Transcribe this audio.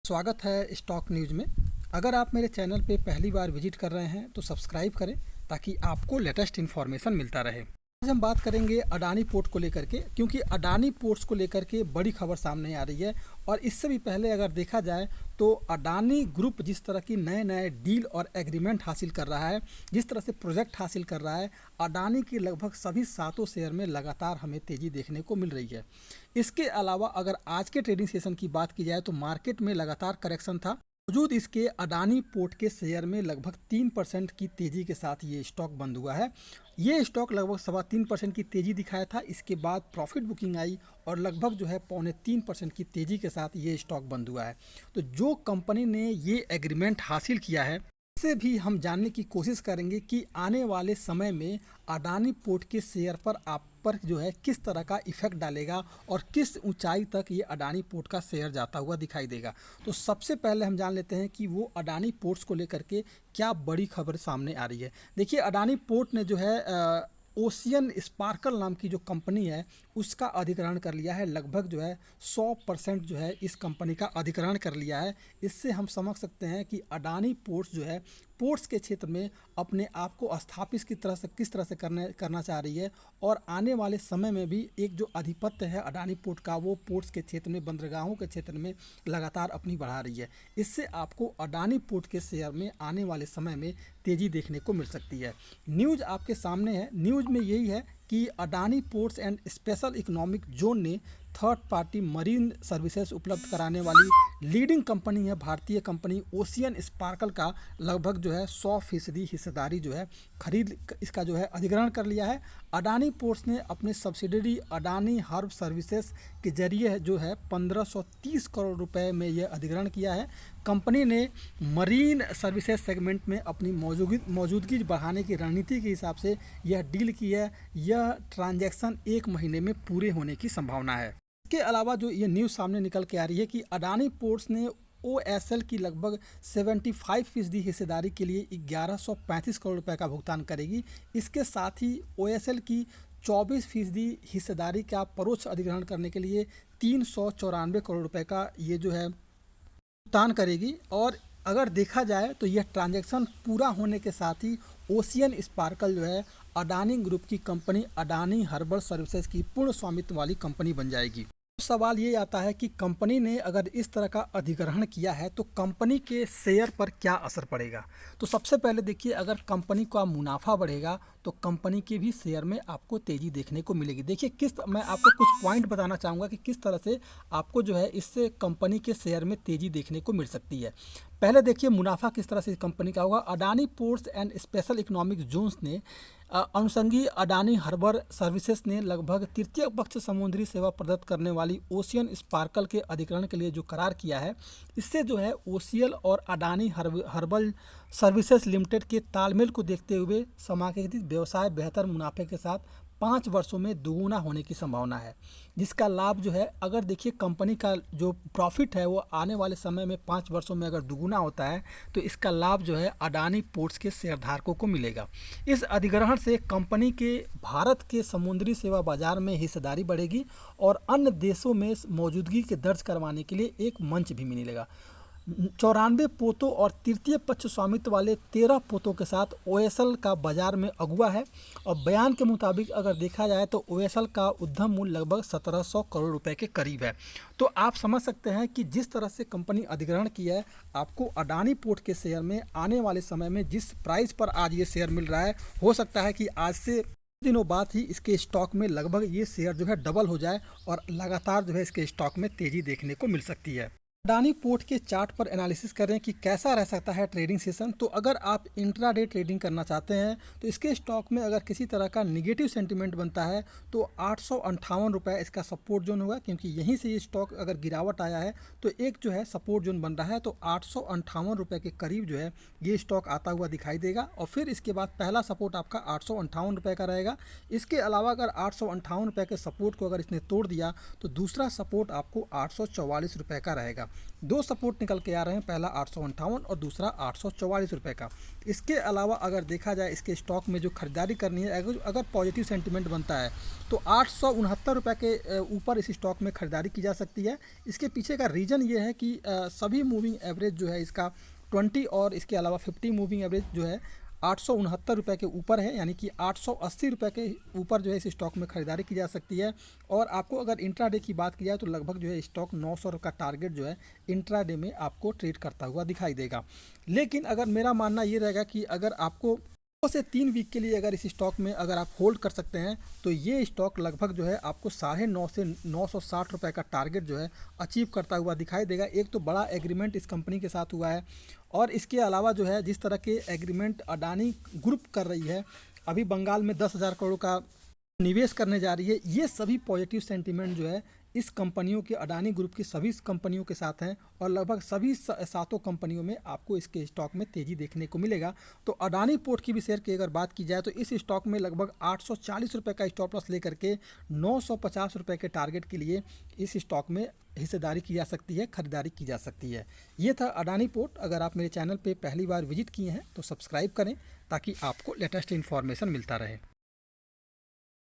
स्वागत है stock news में। अगर आप मेरे चैनल पे पहली बार विजिट कर रहे हैं तो सब्सक्राइब करें ताकि आपको लेटेस्ट इन्फॉर्मेशन मिलता रहे। आज हम बात करेंगे अडानी पोर्ट को लेकर के, क्योंकि अडानी पोर्ट्स को लेकर के बड़ी खबर सामने आ रही है। और इससे भी पहले अगर देखा जाए तो अडानी ग्रुप जिस तरह की नए नए डील और एग्रीमेंट हासिल कर रहा है, जिस तरह से प्रोजेक्ट हासिल कर रहा है, अडानी की लगभग सभी सातों शेयर में लगातार हमें तेज़ी देखने को मिल रही है। इसके अलावा अगर आज के ट्रेडिंग सेशन की बात की जाए तो मार्केट में लगातार करेक्शन था। वजूद इसके अडानी पोर्ट के शेयर में लगभग 3% की तेज़ी के साथ ये स्टॉक बंद हुआ है। ये स्टॉक लगभग 3.25% की तेज़ी दिखाया था। इसके बाद प्रॉफिट बुकिंग आई और लगभग 2.25% की तेज़ी के साथ ये स्टॉक बंद हुआ है। तो जो कंपनी ने ये एग्रीमेंट हासिल किया है, इससे भी हम जानने की कोशिश करेंगे कि आने वाले समय में अडानी पोर्ट के शेयर पर आप पर किस तरह का इफेक्ट डालेगा और किस ऊंचाई तक ये अडानी पोर्ट का शेयर जाता हुआ दिखाई देगा। तो सबसे पहले हम जान लेते हैं कि वो अडानी पोर्ट्स को लेकर के क्या बड़ी खबर सामने आ रही है। देखिए, अडानी पोर्ट ने ओशियन स्पार्कल नाम की जो कंपनी है उसका अधिग्रहण कर लिया है। लगभग 100% इस कंपनी का अधिग्रहण कर लिया है। इससे हम समझ सकते हैं कि अडानी पोर्ट्स पोर्ट्स के क्षेत्र में अपने आप को स्थापित किस तरह से करना चाह रही है। और आने वाले समय में भी एक जो आधिपत्य है अडानी पोर्ट का, वो पोर्ट्स के क्षेत्र में, बंदरगाहों के क्षेत्र में लगातार अपनी बढ़ा रही है। इससे आपको अडानी पोर्ट के शेयर में आने वाले समय में तेज़ी देखने को मिल सकती है। न्यूज़ आपके सामने है। न्यूज़ में यही है कि Adani ports and special economic zone ने थर्ड पार्टी मरीन सर्विसेज उपलब्ध कराने वाली लीडिंग कंपनी है, भारतीय कंपनी ओशियन स्पार्कल का लगभग 100% हिस्सेदारी खरीद इसका अधिग्रहण कर लिया है। अडानी पोर्ट्स ने अपने सब्सिडरी अडानी हर्ब सर्विसेज के जरिए 1530 करोड़ रुपए में यह अधिग्रहण किया है। कंपनी ने मरीन सर्विसेज सेगमेंट में अपनी मौजूदगी बढ़ाने की रणनीति के हिसाब से यह डील की है। यह ट्रांजैक्शन 1 महीने में पूरे होने की संभावना है। इसके अलावा जो ये न्यूज़ सामने निकल के आ रही है कि अडानी पोर्ट्स ने OSL की लगभग 75% हिस्सेदारी के लिए 1135 करोड़ रुपए का भुगतान करेगी। इसके साथ ही OSL की 24% हिस्सेदारी का परोक्ष अधिग्रहण करने के लिए 394 करोड़ रुपए का ये भुगतान करेगी। और अगर देखा जाए तो यह ट्रांजैक्शन पूरा होने के साथ ही ओशियन स्पार्कल अडानी ग्रुप की कंपनी अडानी हर्बल सर्विसेज की पूर्ण स्वामित्व वाली कंपनी बन जाएगी। सवाल ये आता है कि कंपनी ने अगर इस तरह का अधिग्रहण किया है तो कंपनी के शेयर पर क्या असर पड़ेगा। तो सबसे पहले देखिए, अगर कंपनी का मुनाफा बढ़ेगा तो कंपनी के भी शेयर में आपको तेज़ी देखने को मिलेगी। देखिए, मैं आपको कुछ पॉइंट बताना चाहूँगा कि किस तरह से आपको इससे कंपनी के शेयर में तेज़ी देखने को मिल सकती है। पहले देखिए, मुनाफा किस तरह से कंपनी का होगा। Adani ports and special economic zones ने अनुषंगी अडानी हार्बर सर्विसेज ने लगभग तृतीय पक्ष समुद्री सेवा प्रदत्त करने वाली ओशियन स्पार्कल के अधिग्रहण के लिए जो करार किया है, इससे ओशियल और अडानी हर्बल सर्विसेज लिमिटेड के तालमेल को देखते हुए समायोजित व्यवसाय बेहतर मुनाफे के साथ 5 वर्षों में दोगुना होने की संभावना है। जिसका लाभ अगर देखिए कंपनी का जो प्रॉफिट है वो आने वाले समय में 5 वर्षों में अगर दोगुना होता है तो इसका लाभ अडानी पोर्ट्स के शेयरधारकों को मिलेगा। इस अधिग्रहण से कंपनी के भारत के समुद्री सेवा बाजार में हिस्सेदारी बढ़ेगी और अन्य देशों में मौजूदगी के दर्ज करवाने के लिए एक मंच भी मिलेगा। 94 पोतों और तृतीय पक्ष स्वामित्व वाले 13 पोतों के साथ OSL का बाजार में अगुवा है। और बयान के मुताबिक अगर देखा जाए तो OSL का उद्यम मूल्य लगभग 1700 करोड़ रुपए के करीब है। तो आप समझ सकते हैं कि जिस तरह से कंपनी अधिग्रहण किया है, आपको अडानी पोर्ट के शेयर में आने वाले समय में जिस प्राइस पर आज ये शेयर मिल रहा है, हो सकता है कि आज से दिनों बाद ही इसके स्टॉक में लगभग ये शेयर डबल हो जाए और लगातार इसके स्टॉक में तेज़ी देखने को मिल सकती है। अडानी पोर्ट के चार्ट पर एनालिसिस करें कि कैसा रह सकता है ट्रेडिंग सेशन। तो अगर आप इंट्राडे ट्रेडिंग करना चाहते हैं तो इसके स्टॉक में अगर किसी तरह का निगेटिव सेंटीमेंट बनता है तो 858 रुपये इसका सपोर्ट जोन होगा, क्योंकि यहीं से ये स्टॉक अगर गिरावट आया है तो एक सपोर्ट जोन बन रहा है। तो 858 रुपये के करीब ये स्टॉक आता हुआ दिखाई देगा। और फिर इसके बाद पहला सपोर्ट आपका 858 रुपये का रहेगा। इसके अलावा अगर 858 रुपये के सपोर्ट को अगर इसने तोड़ दिया तो दूसरा सपोर्ट आपको 844 रुपये का रहेगा। दो सपोर्ट निकल के आ रहे हैं, पहला 858 और दूसरा 844 रुपये का। इसके अलावा अगर देखा जाए इसके स्टॉक में जो खरीदारी करनी है, अगर पॉजिटिव सेंटिमेंट बनता है तो 869 रुपये के ऊपर इस स्टॉक में खरीदारी की जा सकती है। इसके पीछे का रीज़न ये है कि सभी मूविंग एवरेज जो है इसका 20 और इसके अलावा 50 मूविंग एवरेज जो है 869 रुपये के ऊपर है, यानी कि 880 रुपये के ऊपर जो है इस स्टॉक में खरीदारी की जा सकती है। और आपको अगर इंट्राडे की बात की जाए तो लगभग जो है स्टॉक 900 का टारगेट जो है इंट्राडे में आपको ट्रेड करता हुआ दिखाई देगा। लेकिन अगर मेरा मानना ये रहेगा कि अगर आपको 2 से 3 वीक के लिए अगर इस स्टॉक में अगर आप होल्ड कर सकते हैं तो ये स्टॉक लगभग जो है आपको 9.5 से 960 रुपये का टारगेट जो है अचीव करता हुआ दिखाई देगा। एक तो बड़ा एग्रीमेंट इस कंपनी के साथ हुआ है, और इसके अलावा जो है जिस तरह के एग्रीमेंट अडानी ग्रुप कर रही है, अभी बंगाल में 10,000 करोड़ का निवेश करने जा रही है, ये सभी पॉजिटिव सेंटीमेंट जो है इस कंपनियों के, अडानी ग्रुप की सभी कंपनियों के साथ हैं। और लगभग सभी सातों कंपनियों में आपको इसके स्टॉक में तेज़ी देखने को मिलेगा। तो अडानी पोर्ट की भी शेयर की अगर बात की जाए तो इस स्टॉक में लगभग 840 रुपये का स्टॉप लॉस लेकर के 950 रुपये के टारगेट के लिए इस स्टॉक में हिस्सेदारी की जा सकती है, खरीदारी की जा सकती है। ये था अडानी पोर्ट। अगर आप मेरे चैनल पर पहली बार विजिट किए हैं तो सब्सक्राइब करें ताकि आपको लेटेस्ट इन्फॉर्मेशन मिलता रहे।